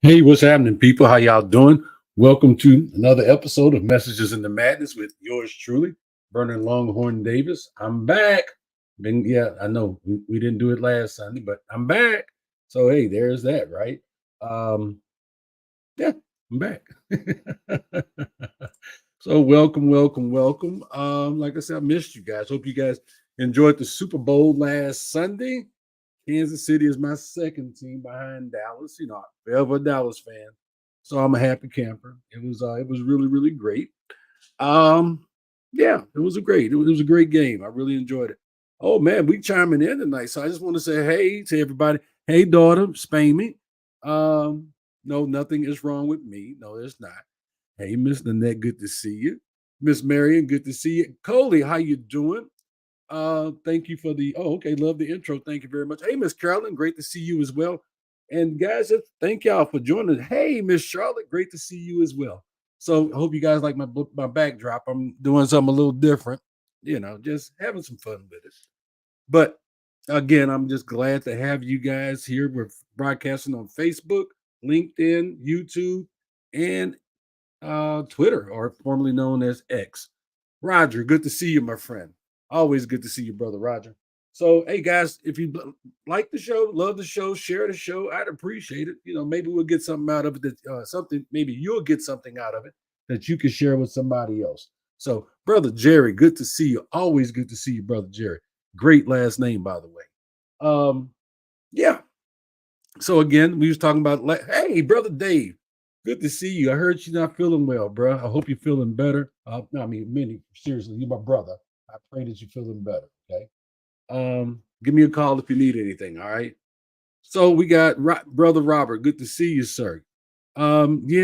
Hey, what's happening, people? How y'all doing? Welcome to another episode of Messages in the Madness with yours truly, Vernon Longhorn Davis. I'm back. I know we didn't do it last Sunday, but I'm back. So hey, there's that, right? Um, yeah, I'm back. So welcome. Like I said, I missed you guys. Hope you guys enjoyed the Super Bowl last Sunday. Kansas City is my second team behind Dallas. I'm forever a Dallas fan, so I'm a happy camper. It was really great. Um, yeah, it was a great game. I really enjoyed it. Oh man, we chiming in tonight, so I just want to say hey to everybody. Hey, daughter, Spain me. Um, no, nothing is wrong with me. No, there's not. Hey, Miss Nanette, good to see you. Miss Marion, good to see you. Coley, how you doing? Thank you for okay, love the intro. Thank you very much. Hey, Miss Carolyn, great to see you as well. And guys, just thank y'all for joining. Hey, Miss Charlotte, great to see you as well. So I hope you guys like my backdrop. I'm doing something a little different, just having some fun with it. But again, I'm just glad to have you guys here. We're broadcasting on Facebook, LinkedIn, YouTube, and Twitter, or formerly known as X. Roger, good to see you, my friend. Always good to see you, brother Roger. So, hey guys, if you like the show, love the show, share the show, I'd appreciate it. Maybe we'll get something out of it. Maybe you'll get something out of it that you can share with somebody else. So, brother Jerry, good to see you. Always good to see you, brother Jerry. Great last name, by the way. Yeah. So again, we was talking about hey, brother Dave. Good to see you. I heard you're not feeling well, bro. I hope you're feeling better. No, I mean, seriously, you're my brother. I pray that you're feeling better. Okay. Give me a call if you need anything. All right. So we got brother Robert. Good to see you, sir. I missed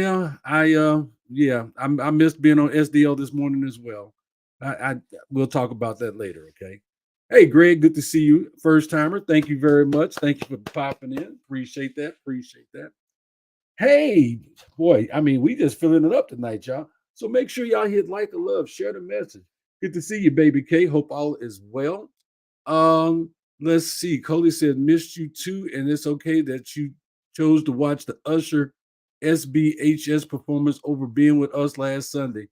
being on SDL this morning as well. I we'll talk about that later. Okay. Hey, Greg, good to see you, first timer. Thank you very much. Thank you for popping in. Appreciate that. Appreciate that. Hey, boy, I mean, we just filling it up tonight, y'all. So make sure y'all hit like or love, share the message. Good to see you, baby K. Hope all is well. Um, let's see. Coley said, missed you too, and it's okay that you chose to watch the Usher SBHS performance over being with us last Sunday.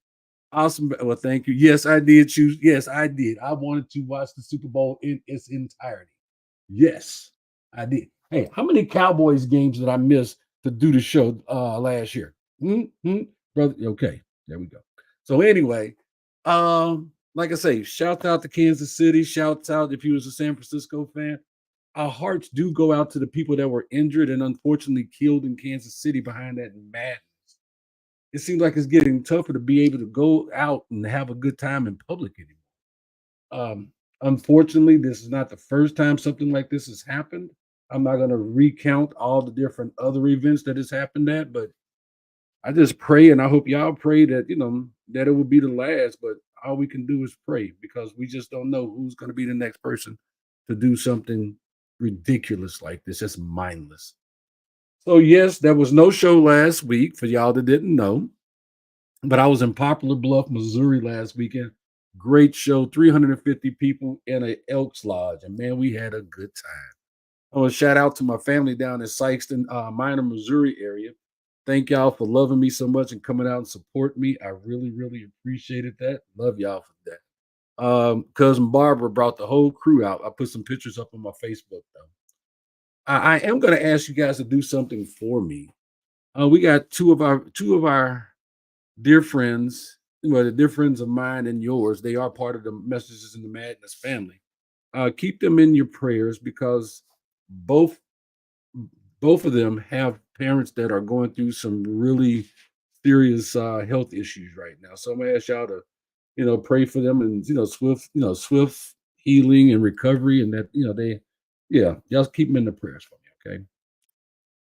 Awesome. Well, thank you. Yes, I did choose. Yes, I did. I wanted to watch the Super Bowl in its entirety. Yes, I did. Hey, how many Cowboys games did I miss to do the show last year? Brother. Okay, there we go. So anyway, like I say, shout out to Kansas City. Shout out if you was a San Francisco fan. Our hearts do go out to the people that were injured and unfortunately killed in Kansas City behind that madness. It seems like it's getting tougher to be able to go out and have a good time in public anymore. Unfortunately, this is not the first time something like this has happened. I'm not going to recount all the different other events that has happened at, but I just pray and I hope y'all pray that, that it will be the last. But all we can do is pray because we just don't know who's going to be the next person to do something ridiculous like this. Just mindless. So, yes, there was no show last week for y'all that didn't know. But I was in Poplar Bluff, Missouri last weekend. Great show, 350 people in a Elks Lodge. And man, we had a good time. I want to shout out to my family down in Sykeston, Minor, Missouri area. Thank y'all for loving me so much and coming out and support me. I really appreciated that. Love y'all for that. Cousin Barbara brought the whole crew out. I put some pictures up on my Facebook though. I am going to ask you guys to do something for me. We got two of our dear friends, well, the dear friends of mine and yours, they are part of the Messages in the Madness family. Keep them in your prayers because both both of them have parents that are going through some really serious health issues right now. So I'm gonna ask y'all to, pray for them and swift healing and recovery, and that y'all keep them in the prayers for me, okay?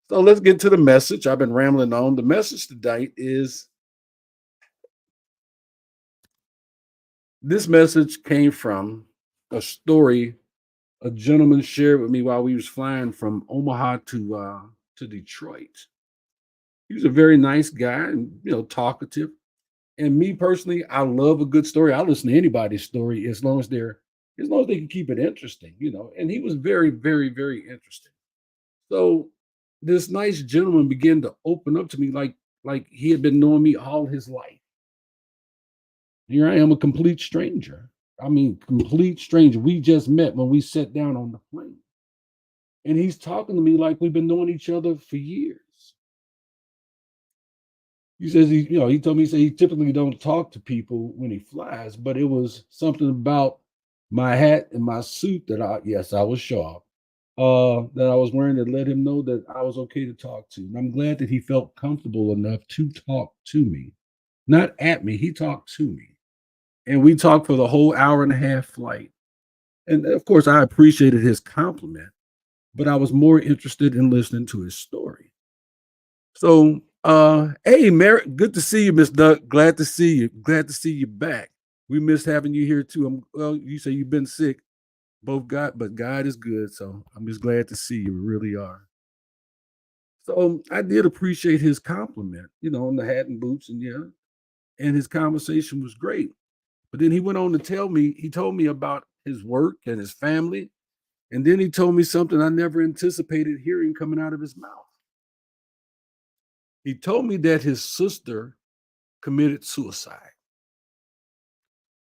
So let's get to the message. I've been rambling on. The message tonight is this message came from a story a gentleman shared with me while we was flying from Omaha to Detroit. He was a very nice guy and talkative. And me personally, I love a good story. I listen to anybody's story as long as they can keep it interesting. And he was very interesting. So this nice gentleman began to open up to me like he had been knowing me all his life. Here I am, a complete stranger. I mean, complete stranger. We just met when we sat down on the plane. And he's talking to me like we've been knowing each other for years. He says he told me he typically don't talk to people when he flies, but it was something about my hat and my suit that I was sharp, that I was wearing that let him know that I was okay to talk to. And I'm glad that he felt comfortable enough to talk to me. Not at me, he talked to me. And we talked for the whole hour and a half flight. And of course, I appreciated his compliment, but I was more interested in listening to his story. So, hey, Mary, good to see you, Miss Duck. Glad to see you. Glad to see you back. We missed having you here too. Well, you say you've been sick. Both God, but God is good. So I'm just glad to see you. We really are. So I did appreciate his compliment, on the hat and boots, and yeah, and his conversation was great. But then he went on to he told me about his work and his family. And then he told me something I never anticipated hearing coming out of his mouth. He told me that his sister committed suicide.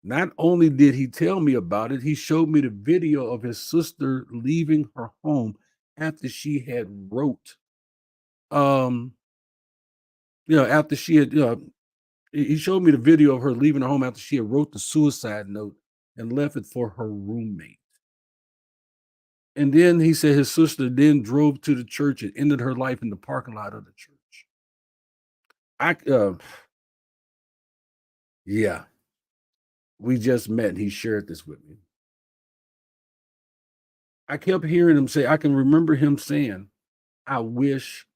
Not only did he tell me about it, he showed me the video of his sister leaving her home after she had wrote, um, after she had, he showed me the video of her leaving her home after she had wrote the suicide note and left it for her roommate. And then he said his sister then drove to the church and ended her life in the parking lot of the church. Yeah, we just met. And he shared this with me. I kept hearing him say, I can remember him saying, I wish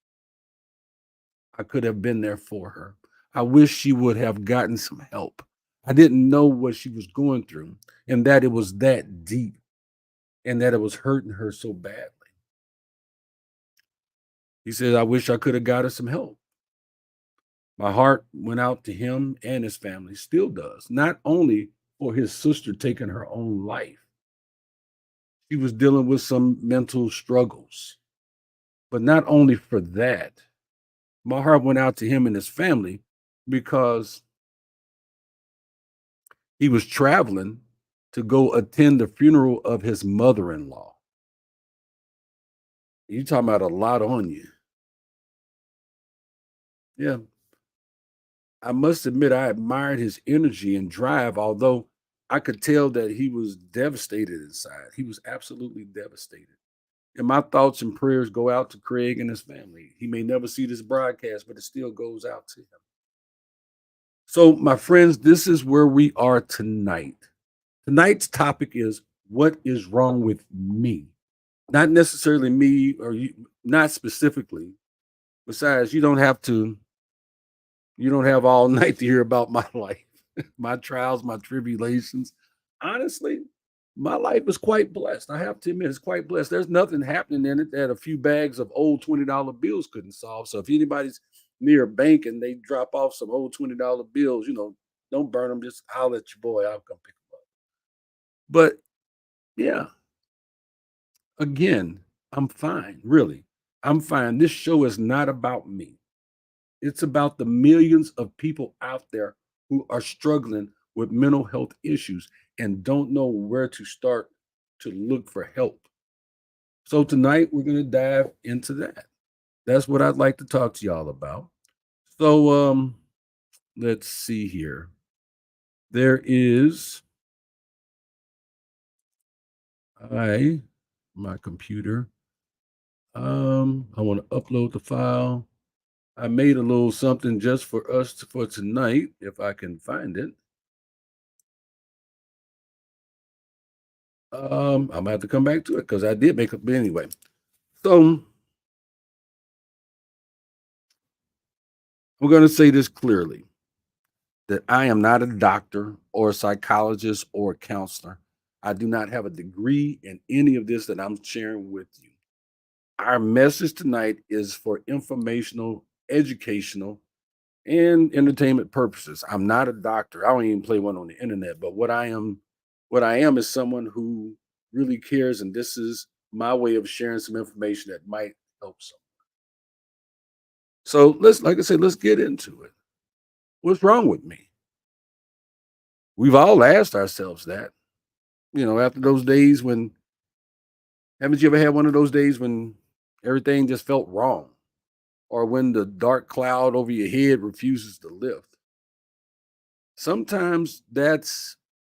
I could have been there for her. I wish she would have gotten some help. I didn't know what she was going through and that it was that deep and that it was hurting her so badly. He said, I wish I could have got her some help. My heart went out to him and his family, still does, not only for his sister taking her own life. She was dealing with some mental struggles, but not only for that, my heart went out to him and his family because he was traveling to go attend the funeral of his mother-in-law. You talking about a lot on you. Yeah. I must admit I admired his energy and drive, although I could tell that he was devastated inside. He was absolutely devastated. And my thoughts and prayers go out to Craig and his family. He may never see this broadcast, but it still goes out to him. So, my friends, this is where we are tonight. Tonight's topic is what is wrong with me? Not necessarily me or you, not specifically. Besides, you don't have all night to hear about my life, my trials, my tribulations. Honestly, my life is quite blessed. I have to admit, it's quite blessed. There's nothing happening in it that a few bags of old $20 bills couldn't solve. So if anybody's near a bank and they drop off some old $20 bills, don't burn them. Just holler at your boy. I'll come pick them up. But yeah, again, I'm fine. Really, I'm fine. This show is not about me. It's about the millions of people out there who are struggling with mental health issues and don't know where to start to look for help. So tonight we're going to dive into that. That's what I'd like to talk to y'all about. So let's see here. There is I my computer. I want to upload the file. I made a little something just for us for tonight if I can find it. I'm gonna have to come back to it because I did make it. But anyway, so I'm going to say this clearly that I am not a doctor or a psychologist or a counselor. I do not have a degree in any of this that I'm sharing with you. Our message tonight is for informational, educational, and entertainment purposes. I'm not a doctor. I don't even play one on the internet, but what I am is someone who really cares, and this is my way of sharing some information that might help someone. So let's, like I said, let's get into it. What's wrong with me? We've all asked ourselves that. After those days when, haven't you ever had one of those days when everything just felt wrong? Or when the dark cloud over your head refuses to lift? Sometimes that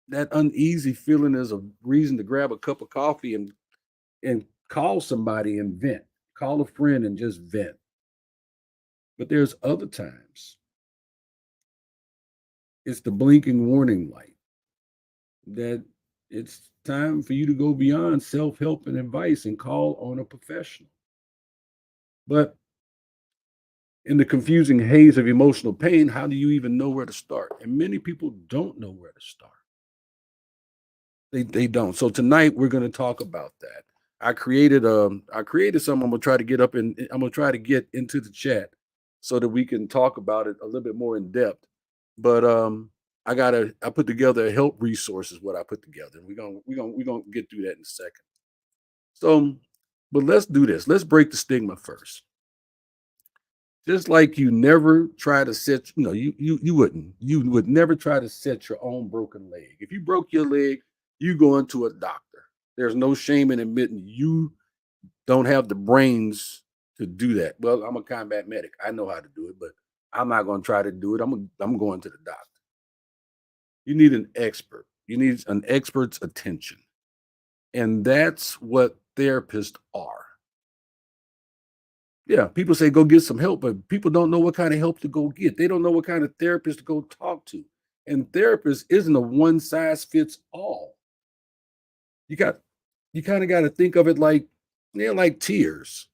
uneasy feeling is a reason to grab a cup of coffee and call somebody and vent. Call a friend and just vent. But there's other times it's the blinking warning light that it's time for you to go beyond self-help and advice and call on a professional. But in the confusing haze of emotional pain, how do you even know where to start? And many people don't know where to start. They don't. So tonight we're going to talk about that. I created something I'm gonna try to get up and I'm gonna try to get into the chat so that we can talk about it a little bit more in depth. But I put together a help resource is what I put together. We're gonna get through that in a second. So, but let's do this. Let's break the stigma first. Just like you never try to set, you would never try to set your own broken leg. If you broke your leg, you go into a doctor. There's no shame in admitting you don't have the brains to do that. Well, I'm a combat medic. I know how to do it, but I'm not going to try to do it. I'm going to the doctor. You need an expert. You need an expert's attention. And that's what therapists are. Yeah, people say go get some help, but people don't know what kind of help to go get. They don't know what kind of therapist to go talk to. And therapist isn't a one size fits all. You got you kind of got to think of it like they're like tiers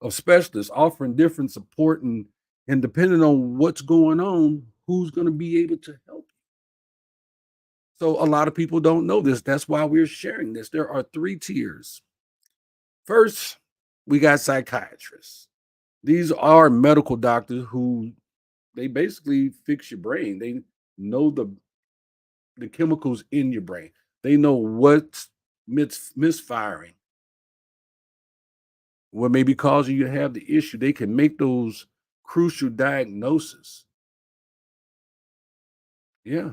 of specialists offering different support and depending on what's going on, who's going to be able to help you. So a lot of people don't know this. That's why we're sharing this. There are three tiers. First, we got psychiatrists. These are medical doctors who they basically fix your brain. They know the chemicals in your brain. They know what's misfiring, what may be causing you to have the issue. They can make those crucial diagnoses. Yeah.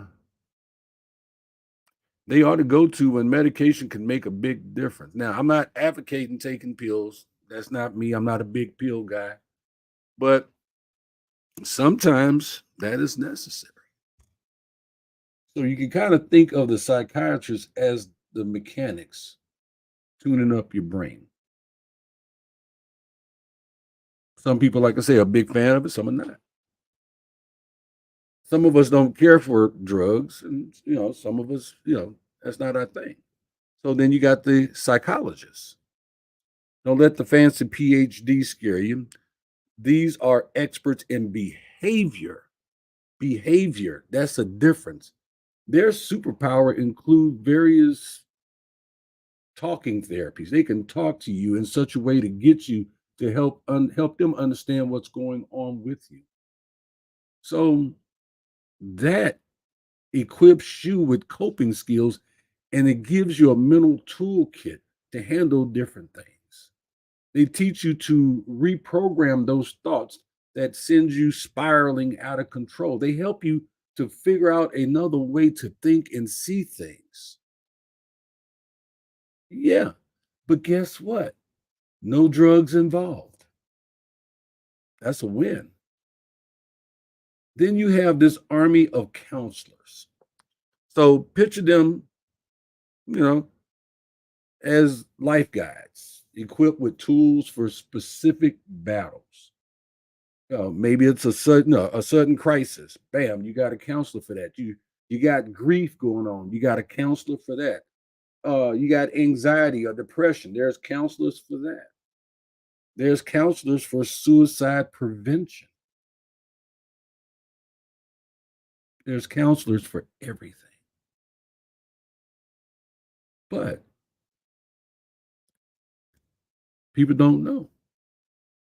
They are to go to when medication can make a big difference. Now, I'm not advocating taking pills. That's not me. I'm not a big pill guy. But sometimes that is necessary. So you can kind of think of the psychiatrist as the mechanics tuning up your brain. Some people, like I say, are a big fan of it, some are not. Some of us don't care for drugs, and some of us, that's not our thing. So then you got the psychologists. Don't let the fancy PhD scare you. These are experts in behavior. Behavior, that's a difference. Their superpower include various talking therapies. They can talk to you in such a way to get you to help them understand what's going on with you. So that equips you with coping skills and it gives you a mental toolkit to handle different things. They teach you to reprogram those thoughts that sends you spiraling out of control. They help you to figure out another way to think and see things. Yeah. But guess what? No drugs involved. That's a win. Then you have this army of counselors. So picture them, you know, as life guides, equipped with tools for specific battles. Maybe it's a sudden crisis. Bam, you got a counselor for that. You got grief going on. You got a counselor for that. You got anxiety or depression. There's counselors for that. There's counselors for suicide prevention. There's counselors for everything. But people don't know.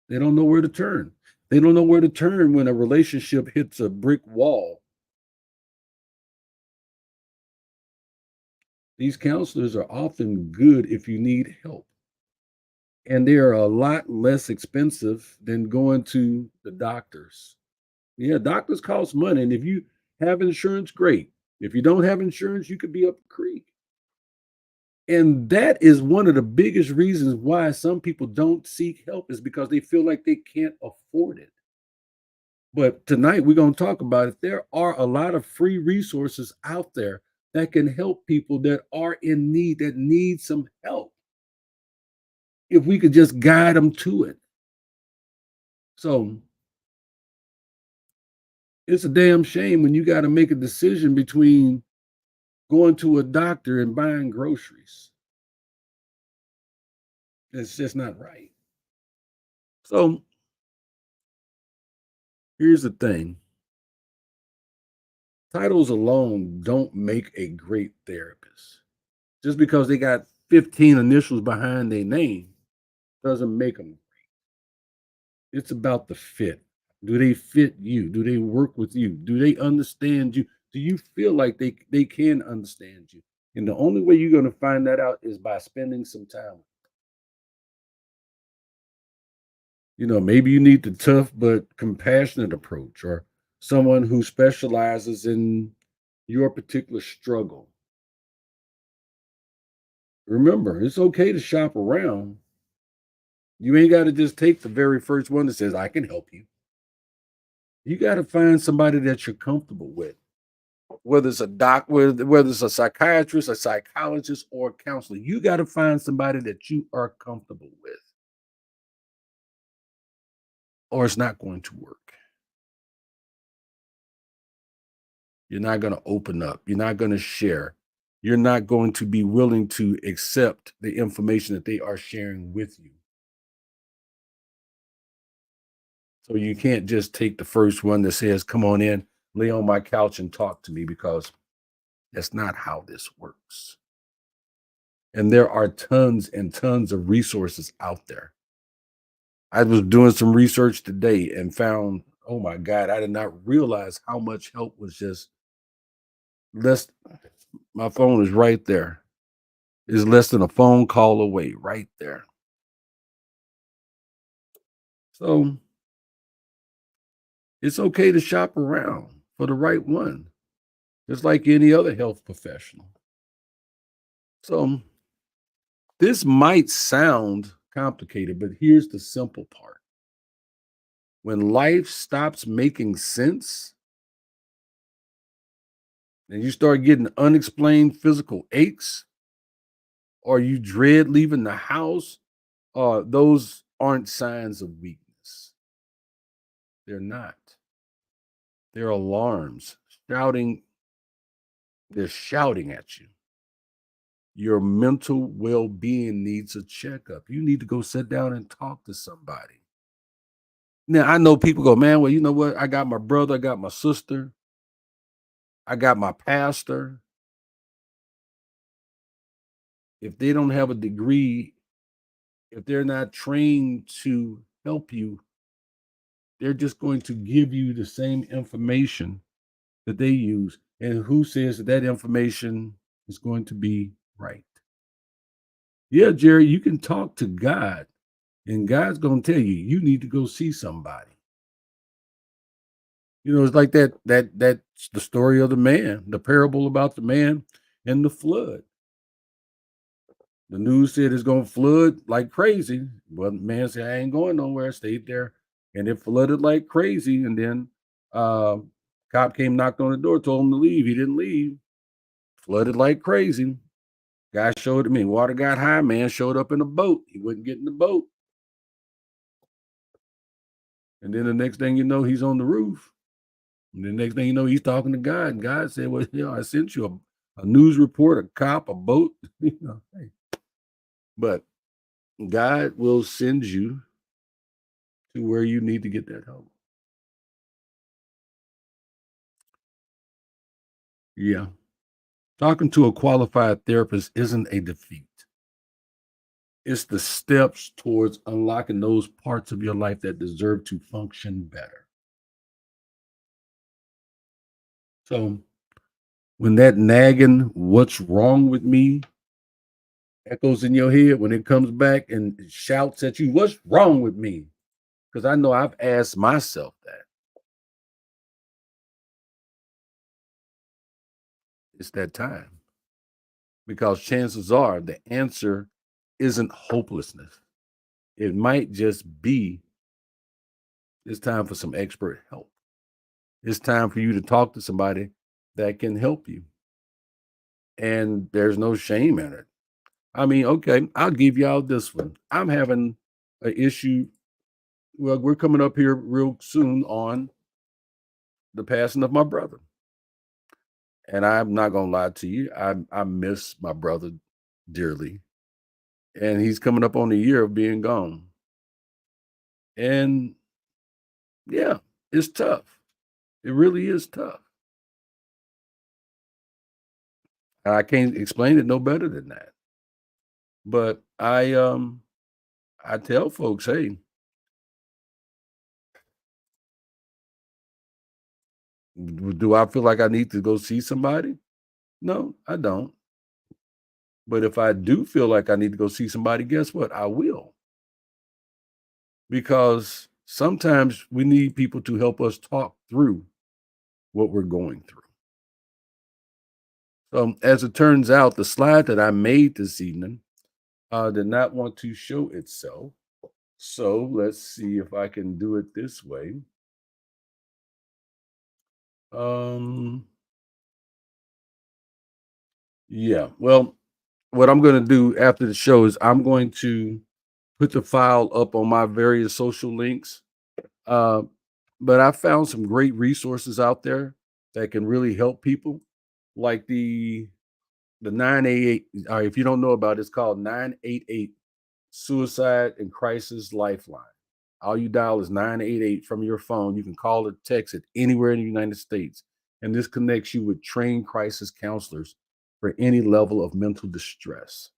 They don't know where to turn. They don't know where to turn when a relationship hits a brick wall. These counselors are often good if you need help. and they are a lot less expensive than going to the doctors. Yeah, doctors cost money, and if you have insurance, great. If you don't have insurance, you could be up the creek. And that is one of the biggest reasons why some people don't seek help is because they feel like they can't afford it. But tonight we're going to talk about it. There are a lot of free resources out there that can help people that are in need, that need some help, if we could just guide them to it. So it's a damn shame when you got to make a decision between going to a doctor and buying groceries. It's just not right. So here's the thing, titles alone don't make a great therapist. Just because they got 15 initials behind their name doesn't make them. It's about the fit. Do they fit you? Do they work with you? Do they understand you? Do you feel like they can understand you? And the only way you're going to find that out is by spending some time. Maybe you need the tough but compassionate approach, or someone who specializes in your particular struggle. Remember, it's okay to shop around. You ain't got to just take the very first one that says, I can help you. You got to find somebody that you're comfortable with, whether it's a doc, whether it's a psychiatrist, a psychologist, or a counselor. You got to find somebody that you are comfortable with, or it's not going to work. You're not going to open up. You're not going to share. You're not going to be willing to accept the information that they are sharing with you. So you can't just take the first one that says, come on in, lay on my couch and talk to me, because that's not how this works. And there are tons and tons of resources out there. I was doing some research today and found, oh my God, I did not realize how much help was just less. My phone is right there. Is less than a phone call away, right there. So it's okay to shop around for the right one, just like any other health professional. So this might sound complicated, but here's the simple part. When life stops making sense and you start getting unexplained physical aches, or you dread leaving the house, those aren't signs of weakness. They're not. They're alarms shouting, they're shouting at you. Your mental well being needs a checkup. You need to go sit down and talk to somebody. Now, I know people go, man, well, you know what? I got my brother, I got my sister, I got my pastor. If they don't have a degree, if they're not trained to help you, they're just going to give you the same information that they use. And who says that that information is going to be right? Yeah, Jerry, you can talk to God, and God's going to tell you you need to go see somebody. It's like that's the story of the man, the parable about the man and the flood. The news said it's going to flood like crazy. Well, the man said, I ain't going nowhere. Stayed there. And it flooded like crazy. And then uh, cop came, knocked on the door, told him to leave. He didn't leave. Flooded like crazy. Guy showed me. Water got high. Man showed up in a boat. He wouldn't get in the boat. And then the next thing you know, he's on the roof. And the next thing you know, he's talking to God. And God said, well, I sent you a news report, a cop, a boat. Hey. But God will send you to where you need to get that help. Yeah. Talking to a qualified therapist isn't a defeat. It's the steps towards unlocking those parts of your life that deserve to function better. So when that nagging, what's wrong with me, echoes in your head when it comes back and shouts at you, what's wrong with me? Because I know I've asked myself that. It's that time. Because chances are the answer isn't hopelessness. It might just be it's time for some expert help. It's time for you to talk to somebody that can help you. And there's no shame in it. I mean, okay, I'll give y'all this one. I'm having an issue. Well, we're coming up here real soon on the passing of my brother. And I'm not gonna lie to you, I miss my brother dearly. And he's coming up on a year of being gone. And yeah, it's tough. It really is tough. I can't explain it no better than that. But I tell folks, hey, do I feel like I need to go see somebody? No, I don't. But if I do feel like I need to go see somebody, guess what? I will. Because sometimes we need people to help us talk through what we're going through. As it turns out, the slide that I made this evening did not want to show itself. So let's see if I can do it this way. Um, yeah. Well, what I'm going to do after the show is I'm going to put the file up on my various social links. Uh, but I found some great resources out there that can really help people, like the 988. If you don't know about it, it's called 988 Suicide and Crisis Lifeline. All you dial is 988 from your phone. You can call or text it anywhere in the United States. And this connects you with trained crisis counselors for any level of mental distress.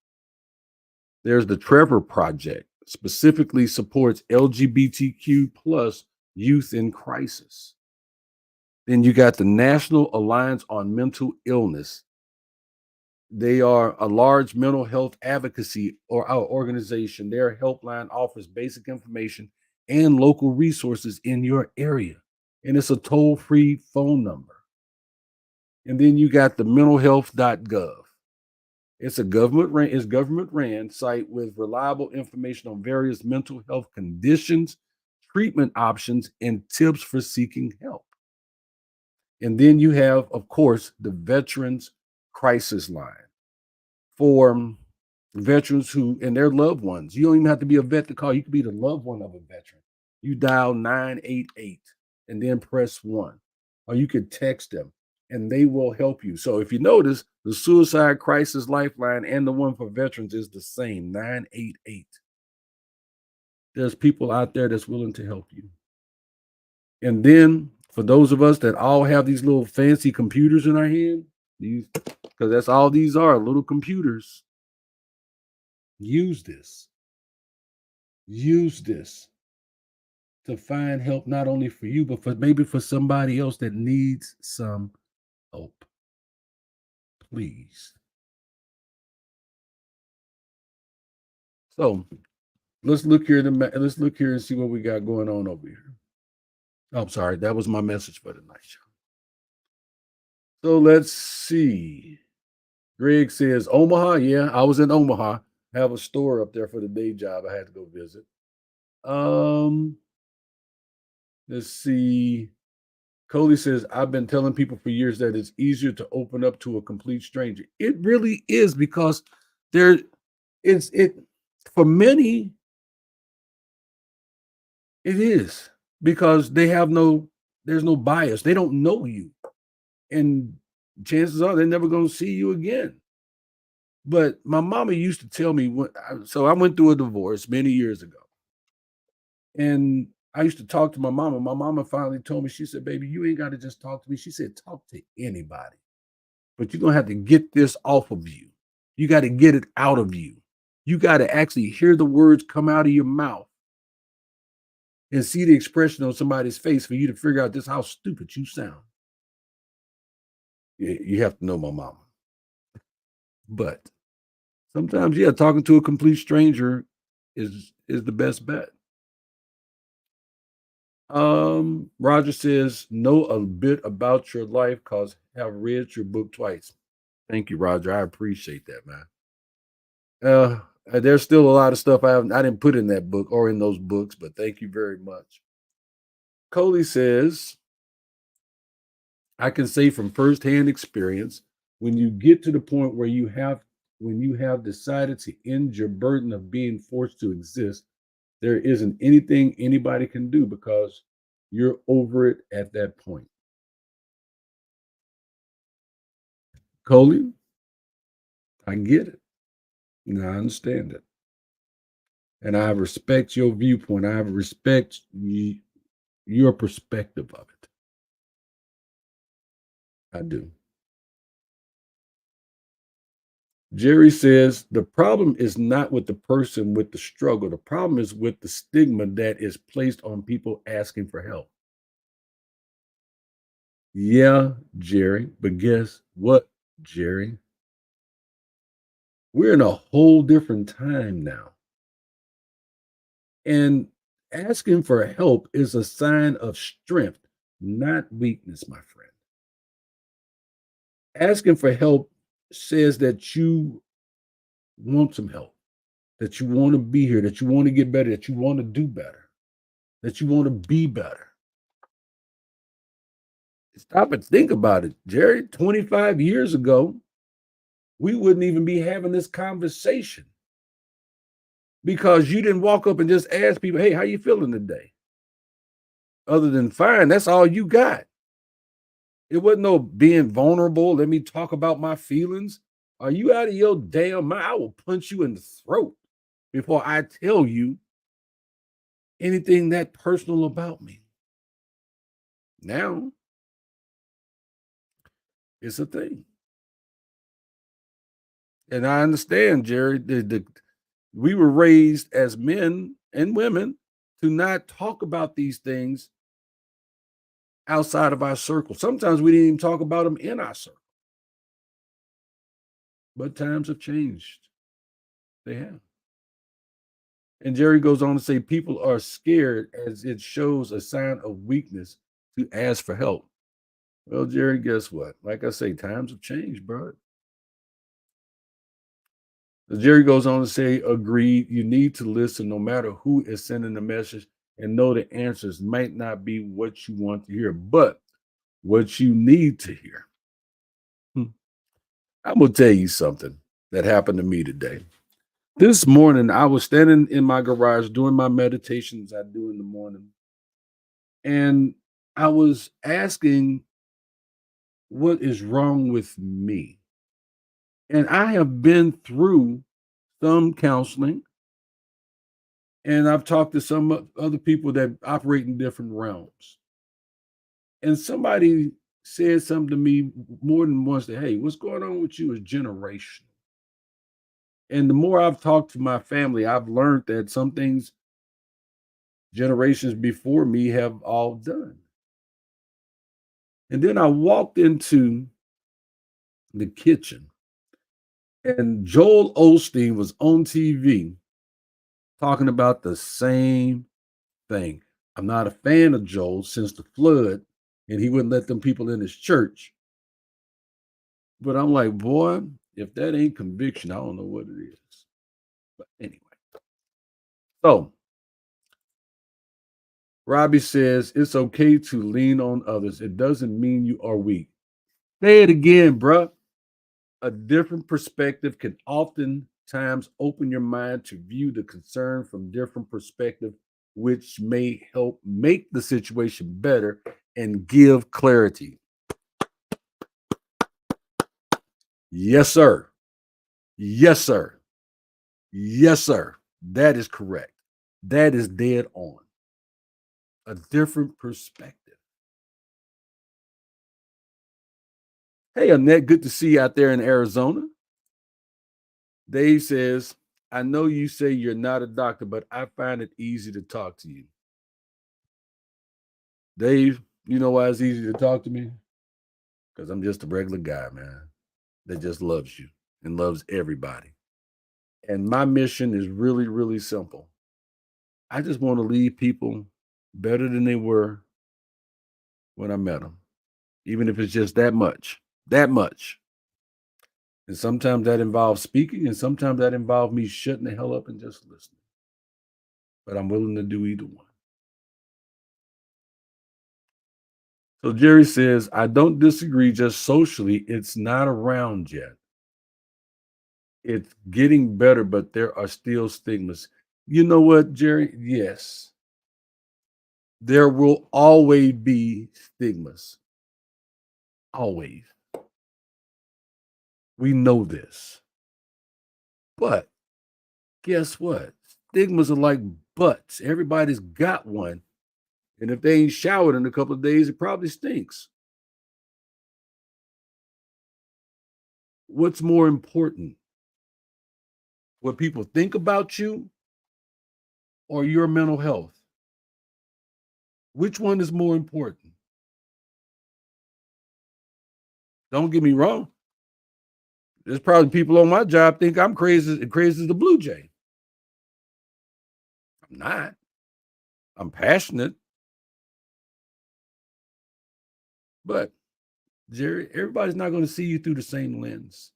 There's the Trevor Project, specifically supports LGBTQ plus youth in crisis. Then you got the National Alliance on Mental Illness. They are a large mental health advocacy or our organization. Their helpline offers basic information and local resources in your area. And it's a toll-free phone number. And then you got the mentalhealth.gov. It's government ran site with reliable information on various mental health conditions, treatment options, and tips for seeking help. And then you have, of course, the Veterans Crisis Line for veterans who and their loved ones. You don't even have to be a vet to call. You could be the loved one of a veteran. You dial 988 and then press 1. Or you could text them and they will help you. So if you notice, the Suicide Crisis Lifeline and the one for veterans is the same, 988. There's people out there that's willing to help you. And then for those of us that all have these little fancy computers in our hand, because that's all these are, little computers. Use this. Use this to find help not only for you, but for maybe for somebody else that needs some help. Please. So let's look here. Let's look here and see what we got going on over here. Oh, I'm sorry. That was my message for tonight. So let's see. Greg says Omaha. Yeah, I was in Omaha. Have a store up there for the day job. I had to go visit. Um, let's see. Coley says, I've been telling people for years that it's easier to open up to a complete stranger. It really is because there it's it for many, it is because there's no bias. They don't know you. And chances are they're never gonna see you again. But my mama used to tell me so I went through a divorce many years ago. And I used to talk to my mama. My mama finally told me, she said, baby, you ain't got to just talk to me. She said, talk to anybody. But you're going to have to get this off of you. You got to get it out of you. You got to actually hear the words come out of your mouth and see the expression on somebody's face for you to figure out just how stupid you sound. You have to know my mama. But Sometimes, yeah, talking to a complete stranger is the best bet. Roger says, know a bit about your life because have read your book twice. Thank you, Roger. I appreciate that, man. Uh, there's still a lot of stuff I didn't put in that book or in those books, but thank you very much. Coley says, I can say from firsthand experience, when you get to the point where when you have decided to end your burden of being forced to exist, there isn't anything anybody can do because you're over it at that point. Coley, I get it. And I understand it. And I respect your viewpoint. I respect your perspective of it. I do. Jerry says the problem is not with the person with the struggle. The problem is with the stigma that is placed on people asking for help. Yeah, Jerry, but guess what, Jerry? We're in a whole different time now. And asking for help is a sign of strength, not weakness, my friend. Asking for help says that you want some help, that you want to be here, that you want to get better, that you want to do better, that you want to be better. Stop and think about it, Jerry. 25 years ago, we wouldn't even be having this conversation because you didn't walk up and just ask people, hey, how you feeling today? Other than fine, that's all you got. It wasn't no being vulnerable. Let me talk about my feelings. Are you out of your damn mind? I will punch you in the throat before I tell you anything that personal about me. Now it's a thing. And I understand, Jerry, we were raised as men and women to not talk about these things outside of our circle. Sometimes we didn't even talk about them in our circle. But times have changed. They have. And Jerry goes on to say people are scared as it shows a sign of weakness to ask for help. Well, Jerry, guess what? Like I say, times have changed, bro. Jerry goes on to say, agreed, you need to listen no matter who is sending the message and know the answers might not be what you want to hear, but what you need to hear. Hmm. I'm going to tell you something that happened to me today. This morning, I was standing in my garage doing my meditations I do in the morning, and I was asking, what is wrong with me? And I have been through some counseling, and I've talked to some other people that operate in different realms. And somebody said something to me more than once that, hey, what's going on with you is generational. And the more I've talked to my family, I've learned that some things generations before me have all done. And then I walked into the kitchen and Joel Osteen was on TV talking about the same thing. I'm not a fan of Joel since the flood, and he wouldn't let them people in his church. But I'm like, boy, if that ain't conviction, I don't know what it is. But anyway, so Robbie says it's okay to lean on others. It doesn't mean you are weak. Say it again, bruh. A different perspective can oftentimes open your mind to view the concern from different perspective, which may help make the situation better and give clarity. Yes, sir. Yes, sir. Yes, sir. That is correct. That is dead on. A different perspective. Hey, Annette, good to see you out there in Arizona. Dave says, I know you say you're not a doctor, but I find it easy to talk to you. Dave, you know why it's easy to talk to me? Because I'm just a regular guy, man, that just loves you and loves everybody. And my mission is really, really simple. I just want to leave people better than they were when I met them, even if it's just that much, that much. And sometimes that involves speaking, and sometimes that involves me shutting the hell up and just listening. But I'm willing to do either one. So Jerry says, I don't disagree, just socially, it's not around yet. It's getting better, but there are still stigmas. You know what, Jerry? Yes, there will always be stigmas. Always. We know this. But guess what? Stigmas are like butts. Everybody's got one. And if they ain't showered in a couple of days, it probably stinks. What's more important? What people think about you or your mental health? Which one is more important? Don't get me wrong. There's probably people on my job think I'm crazy as the blue jay. I'm not. I'm passionate, but Jerry, everybody's not going to see you through the same lens,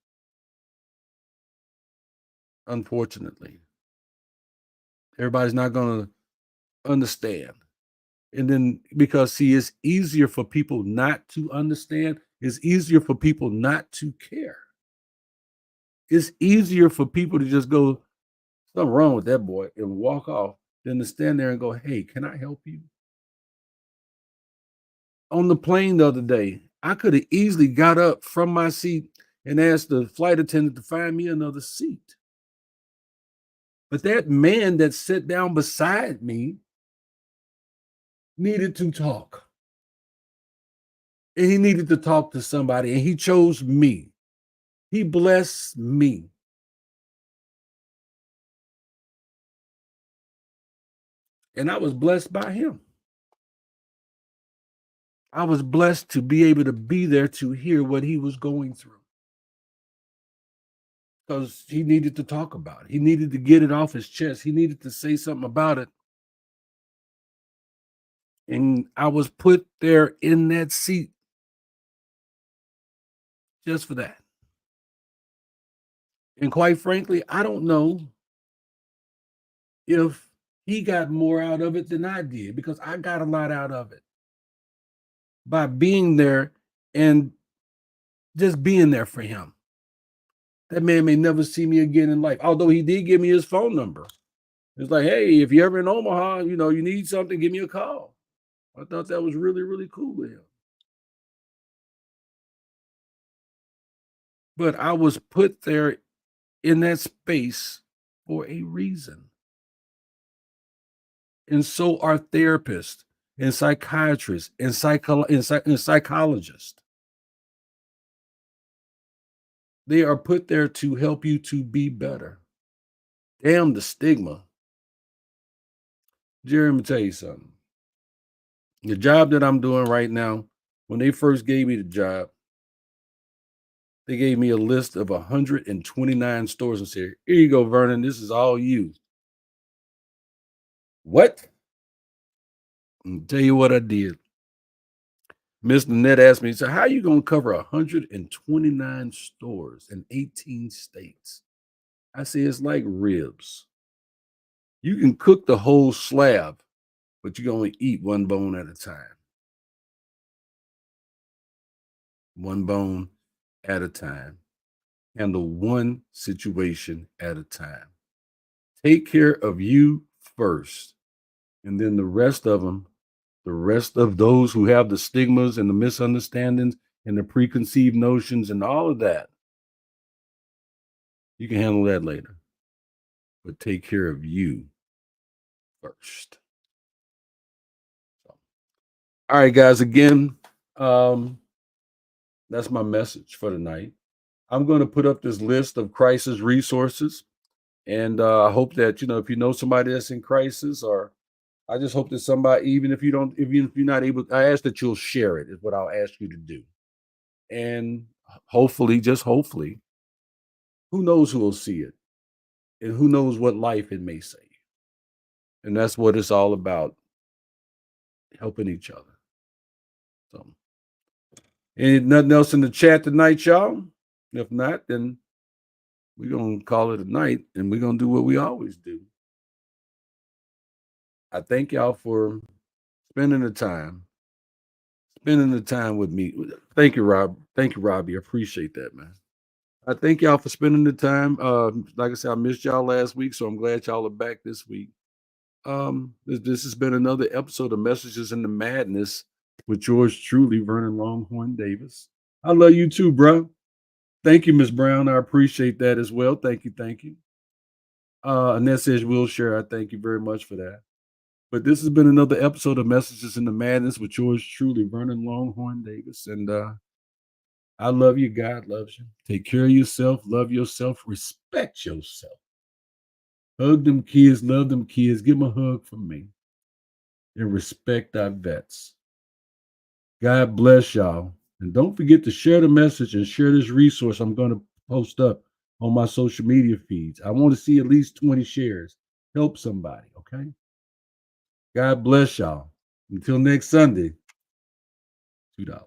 unfortunately. Everybody's not going to understand. And then because see, it's easier for people not to understand, it's easier for people not to care. It's easier for people to just go, something wrong with that boy and walk off than to stand there and go, hey, can I help you? On the plane the other day, I could have easily got up from my seat and asked the flight attendant to find me another seat. But that man that sat down beside me needed to talk. And he needed to talk to somebody, and he chose me. He blessed me. And I was blessed by him. I was blessed to be able to be there to hear what he was going through because he needed to talk about it. He needed to get it off his chest. He needed to say something about it. And I was put there in that seat just for that. And quite frankly, I don't know if he got more out of it than I did because I got a lot out of it by being there and just being there for him. That man may never see me again in life, although he did give me his phone number. It's like, hey, if you're ever in Omaha, you need something, give me a call. I thought that was really, really cool with him. But I was put there in that space for a reason. And so are therapists and psychiatrists and, and psychologists. They are put there to help you to be better. Damn the stigma. Jerry, let me tell you something. The job that I'm doing right now, when they first gave me the job, they gave me a list of 129 stores and said, here you go, Vernon. This is all you. What? And tell you what I did. Mr. Net asked me, so how are you going to cover 129 stores in 18 states? I said, it's like ribs. You can cook the whole slab, but you can only eat one bone at a time. One bone at a time. Handle one situation at a time. Take care of you first. And then the rest of them, the rest of those who have the stigmas and the misunderstandings and the preconceived notions and all of that, you can handle that later. But take care of you first. So, all right, guys, again, um, that's my message for tonight. I'm going to put up this list of crisis resources. And I hope that, if you know somebody that's in crisis, or I just hope that somebody, even if you don't, even if you're not able, I ask that you'll share it, is what I'll ask you to do. And hopefully, just hopefully, who knows who will see it? and who knows what life it may save. And that's what it's all about, helping each other. So, ain't nothing else in the chat tonight, y'all? If not, then we're going to call it a night and we're going to do what we always do. I thank y'all for spending the time with me. Thank you, Rob. Thank you, Robbie. I appreciate that, man. I thank y'all for spending the time. Like I said, I missed y'all last week, so I'm glad y'all are back this week. This has been another episode of Messages in the Madness with yours truly, Vernon Longhorn Davis. I love you too, bro. Thank you, Miss Brown. I appreciate that as well. Thank you, thank you. Annette says we'll share. I thank you very much for that. But this has been another episode of Messages in the Madness with yours truly, Vernon Longhorn Davis. And I love you. God loves you. Take care of yourself. Love yourself. Respect yourself. Hug them kids. Love them kids. Give them a hug from me. And respect our vets. God bless y'all. And don't forget to share the message and share this resource I'm going to post up on my social media feeds. I want to see at least 20 shares. Help somebody, okay? God bless y'all. Until next Sunday, $2.